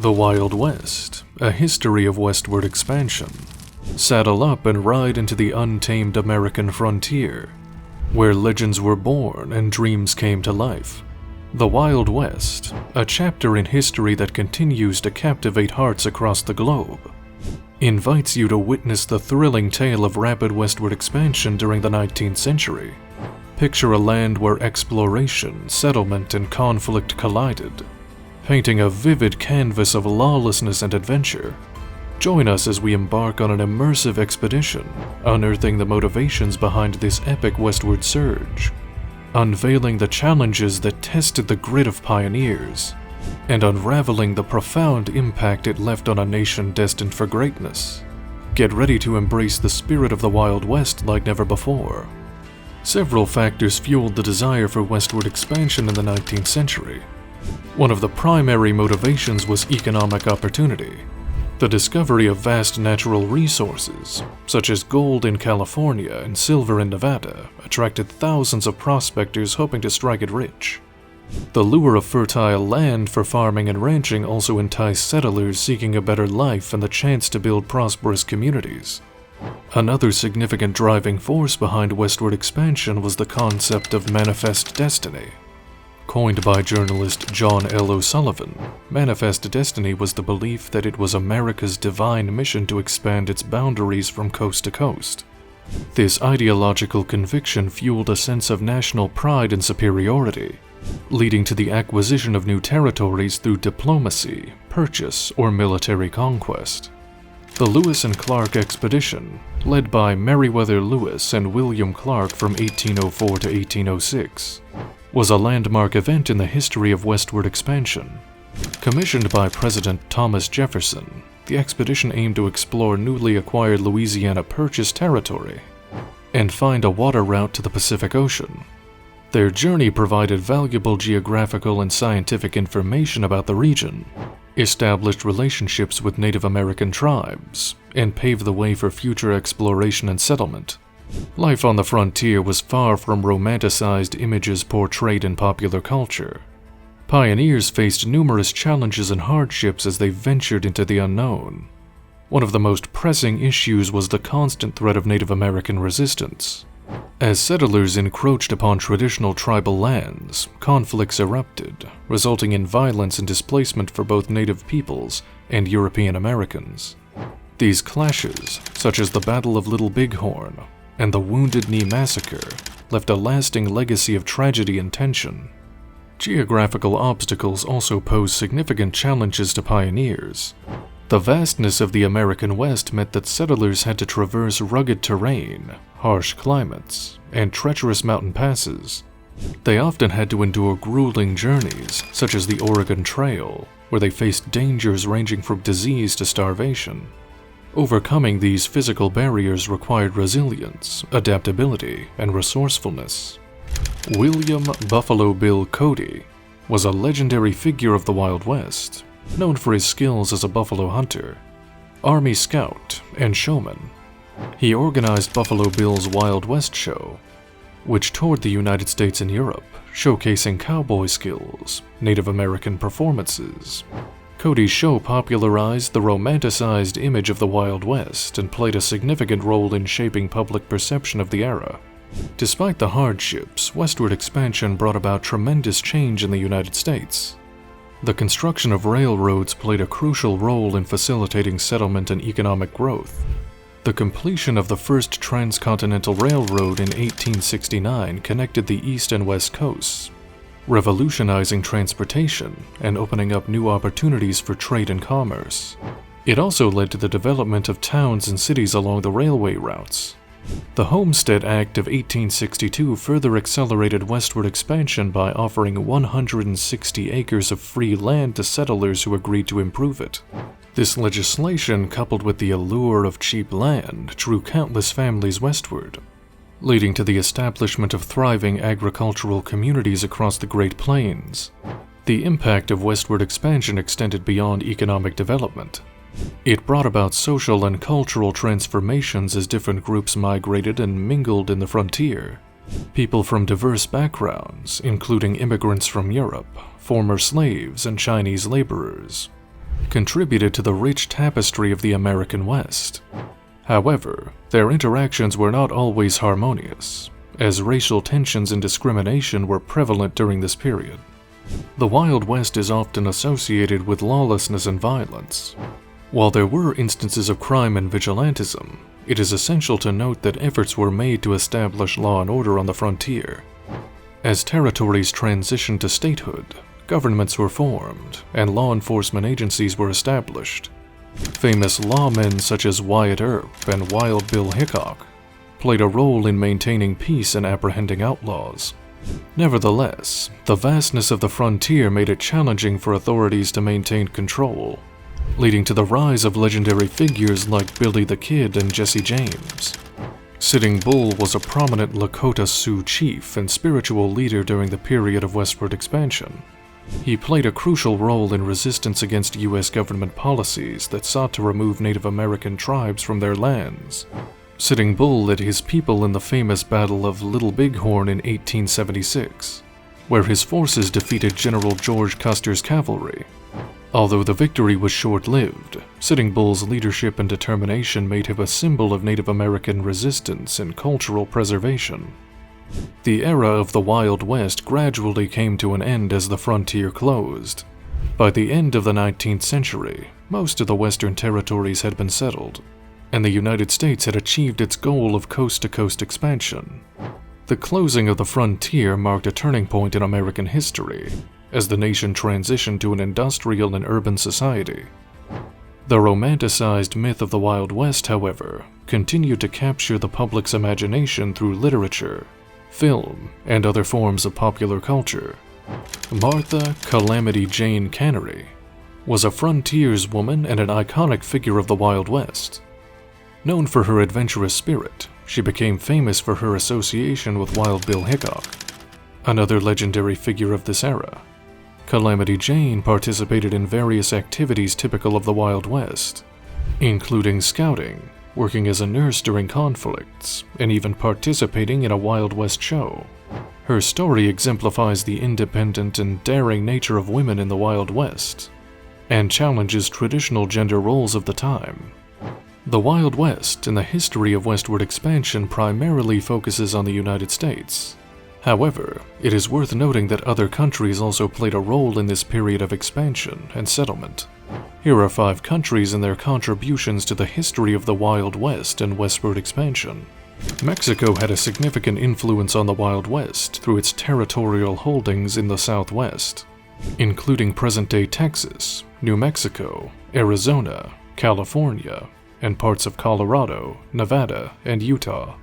The Wild West, a history of westward expansion. Saddle up and ride into the untamed American frontier, where legends were born and dreams came to life. The Wild West, a chapter in history that continues to captivate hearts across the globe, invites you to witness the thrilling tale of rapid westward expansion during the 19th century. Picture a land where exploration, settlement, and conflict collided, painting a vivid canvas of lawlessness and adventure. Join us as we embark on an immersive expedition, unearthing the motivations behind this epic westward surge, unveiling the challenges that tested the grit of pioneers, and unraveling the profound impact it left on a nation destined for greatness. Get ready to embrace the spirit of the Wild West like never before. Several factors fueled the desire for westward expansion in the 19th century. One of the primary motivations was economic opportunity. The discovery of vast natural resources, such as gold in California and silver in Nevada, attracted thousands of prospectors hoping to strike it rich. The lure of fertile land for farming and ranching also enticed settlers seeking a better life and the chance to build prosperous communities. Another significant driving force behind westward expansion was the concept of manifest destiny. Coined by journalist John L. O'Sullivan, manifest destiny was the belief that it was America's divine mission to expand its boundaries from coast to coast. This ideological conviction fueled a sense of national pride and superiority, leading to the acquisition of new territories through diplomacy, purchase, or military conquest. The Lewis and Clark expedition, led by Meriwether Lewis and William Clark from 1804 to 1806, was a landmark event in the history of westward expansion. Commissioned by President Thomas Jefferson, the expedition aimed to explore newly acquired Louisiana Purchase territory and find a water route to the Pacific Ocean. Their journey provided valuable geographical and scientific information about the region, established relationships with Native American tribes, and paved the way for future exploration and settlement. Life on the frontier was far from romanticized images portrayed in popular culture. Pioneers faced numerous challenges and hardships as they ventured into the unknown. One of the most pressing issues was the constant threat of Native American resistance. As settlers encroached upon traditional tribal lands, conflicts erupted, resulting in violence and displacement for both Native peoples and European Americans. These clashes, such as the Battle of Little Bighorn and the Wounded Knee Massacre, left a lasting legacy of tragedy and tension. Geographical obstacles also posed significant challenges to pioneers. The vastness of the American West meant that settlers had to traverse rugged terrain, harsh climates, and treacherous mountain passes. They often had to endure grueling journeys, such as the Oregon Trail, where they faced dangers ranging from disease to starvation. Overcoming these physical barriers required resilience, adaptability, and resourcefulness. William Buffalo Bill Cody was a legendary figure of the Wild West, known for his skills as a buffalo hunter, Army scout, and showman. He organized Buffalo Bill's Wild West Show, which toured the United States and Europe, showcasing cowboy skills, Native American performances. Cody's show popularized the romanticized image of the Wild West and played a significant role in shaping public perception of the era. Despite the hardships, westward expansion brought about tremendous change in the United States. The construction of railroads played a crucial role in facilitating settlement and economic growth. The completion of the first transcontinental railroad in 1869 connected the East and West coasts, revolutionizing transportation and opening up new opportunities for trade and commerce. It also led to the development of towns and cities along the railway routes. The Homestead Act of 1862 further accelerated westward expansion by offering 160 acres of free land to settlers who agreed to improve it. This legislation, coupled with the allure of cheap land, drew countless families westward, leading to the establishment of thriving agricultural communities across the Great Plains. The impact of westward expansion extended beyond economic development. It brought about social and cultural transformations as different groups migrated and mingled in the frontier. People from diverse backgrounds, including immigrants from Europe, former slaves, and Chinese laborers, contributed to the rich tapestry of the American West. However, their interactions were not always harmonious, as racial tensions and discrimination were prevalent during this period. The Wild West is often associated with lawlessness and violence. While there were instances of crime and vigilantism, it is essential to note that efforts were made to establish law and order on the frontier. As territories transitioned to statehood, governments were formed, and law enforcement agencies were established. Famous lawmen such as Wyatt Earp and Wild Bill Hickok played a role in maintaining peace and apprehending outlaws. Nevertheless, the vastness of the frontier made it challenging for authorities to maintain control, leading to the rise of legendary figures like Billy the Kid and Jesse James. Sitting Bull was a prominent Lakota Sioux chief and spiritual leader during the period of westward expansion. He played a crucial role in resistance against U.S. government policies that sought to remove Native American tribes from their lands. Sitting Bull led his people in the famous Battle of Little Bighorn in 1876, where his forces defeated General George Custer's cavalry. Although the victory was short-lived, Sitting Bull's leadership and determination made him a symbol of Native American resistance and cultural preservation. The era of the Wild West gradually came to an end as the frontier closed. By the end of the 19th century, most of the western territories had been settled, and the United States had achieved its goal of coast-to-coast expansion. The closing of the frontier marked a turning point in American history, as the nation transitioned to an industrial and urban society. The romanticized myth of the Wild West, however, continued to capture the public's imagination through literature, film, and other forms of popular culture. Martha Calamity Jane Cannery was a frontierswoman and an iconic figure of the Wild West. Known for her adventurous spirit, she became famous for her association with Wild Bill Hickok, another legendary figure of this era. Calamity Jane participated in various activities typical of the Wild West, including scouting, working as a nurse during conflicts, and even participating in a Wild West show. Her story exemplifies the independent and daring nature of women in the Wild West, and challenges traditional gender roles of the time. The Wild West in the history of westward expansion primarily focuses on the United States. However, it is worth noting that other countries also played a role in this period of expansion and settlement. Here are 5 countries and their contributions to the history of the Wild West and westward expansion. Mexico had a significant influence on the Wild West through its territorial holdings in the Southwest, including present-day Texas, New Mexico, Arizona, California, and parts of Colorado, Nevada, and Utah.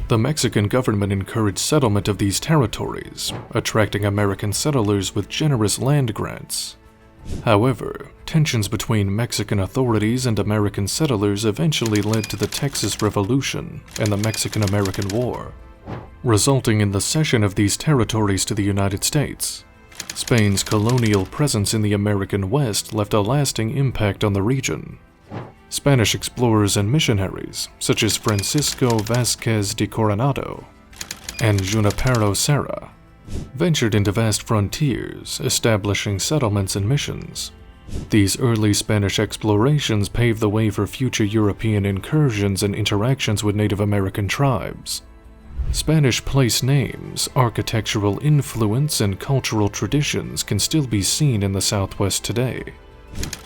The Mexican government encouraged settlement of these territories, attracting American settlers with generous land grants. However, tensions between Mexican authorities and American settlers eventually led to the Texas Revolution and the Mexican-American War, resulting in the cession of these territories to the United States. Spain's colonial presence in the American West left a lasting impact on the region. Spanish explorers and missionaries, such as Francisco Vázquez de Coronado and Junipero Serra, ventured into vast frontiers, establishing settlements and missions. These early Spanish explorations paved the way for future European incursions and interactions with Native American tribes. Spanish place names, architectural influence, and cultural traditions can still be seen in the Southwest today.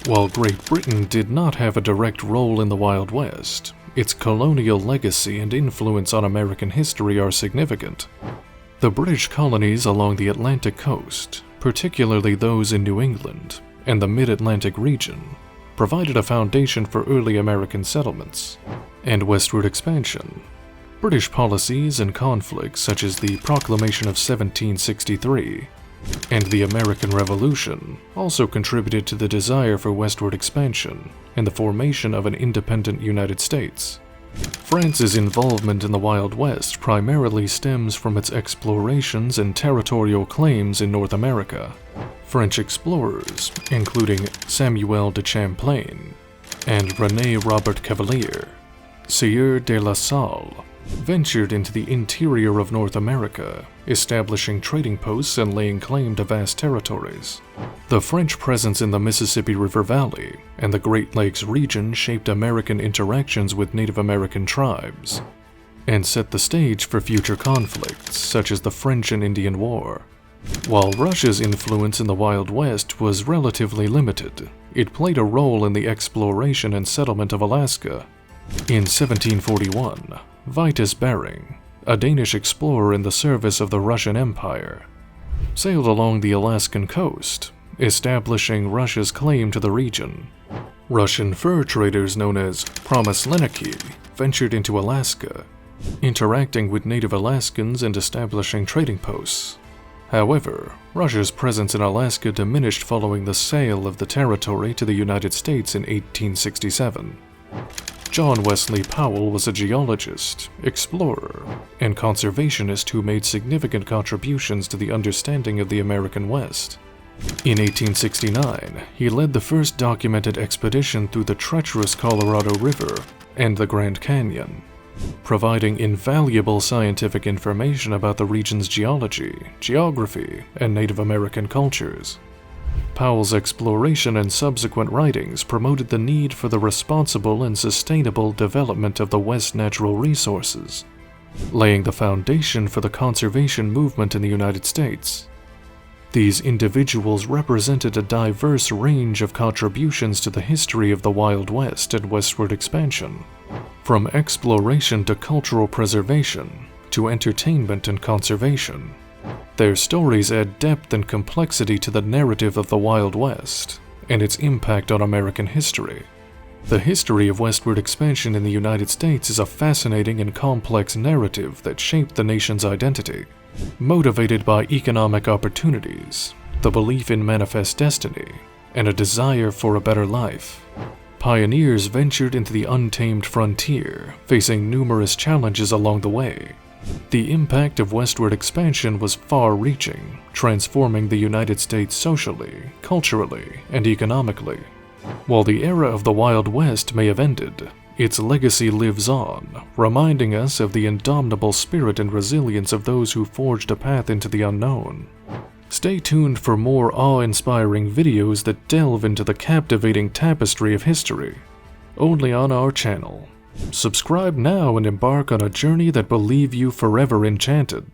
While Great Britain did not have a direct role in the Wild West, its colonial legacy and influence on American history are significant. The British colonies along the Atlantic coast, particularly those in New England and the Mid-Atlantic region, provided a foundation for early American settlements and westward expansion. British policies and conflicts such as the Proclamation of 1763 and the American Revolution also contributed to the desire for westward expansion and the formation of an independent United States. France's involvement in the Wild West primarily stems from its explorations and territorial claims in North America. French explorers, including Samuel de Champlain and René Robert Cavelier, Sieur de la Salle, ventured into the interior of North America, establishing trading posts and laying claim to vast territories. The French presence in the Mississippi River Valley and the Great Lakes region shaped American interactions with Native American tribes, and set the stage for future conflicts, such as the French and Indian War. While Russia's influence in the Wild West was relatively limited, it played a role in the exploration and settlement of Alaska. In 1741, Vitus Bering, a Danish explorer in the service of the Russian Empire, sailed along the Alaskan coast, establishing Russia's claim to the region. Russian fur traders known as Promysleniki ventured into Alaska, interacting with native Alaskans and establishing trading posts. However, Russia's presence in Alaska diminished following the sale of the territory to the United States in 1867. John Wesley Powell was a geologist, explorer, and conservationist who made significant contributions to the understanding of the American West. In 1869, he led the first documented expedition through the treacherous Colorado River and the Grand Canyon, providing invaluable scientific information about the region's geology, geography, and Native American cultures. Powell's exploration and subsequent writings promoted the need for the responsible and sustainable development of the West's natural resources, laying the foundation for the conservation movement in the United States. These individuals represented a diverse range of contributions to the history of the Wild West and westward expansion, from exploration to cultural preservation, to entertainment and conservation. Their stories add depth and complexity to the narrative of the Wild West and its impact on American history. The history of westward expansion in the United States is a fascinating and complex narrative that shaped the nation's identity, motivated by economic opportunities, the belief in manifest destiny, and a desire for a better life. Pioneers ventured into the untamed frontier, facing numerous challenges along the way. The impact of westward expansion was far-reaching, transforming the United States socially, culturally, and economically. While the era of the Wild West may have ended, its legacy lives on, reminding us of the indomitable spirit and resilience of those who forged a path into the unknown. Stay tuned for more awe-inspiring videos that delve into the captivating tapestry of history, only on our channel. Subscribe now and embark on a journey that will leave you forever enchanted.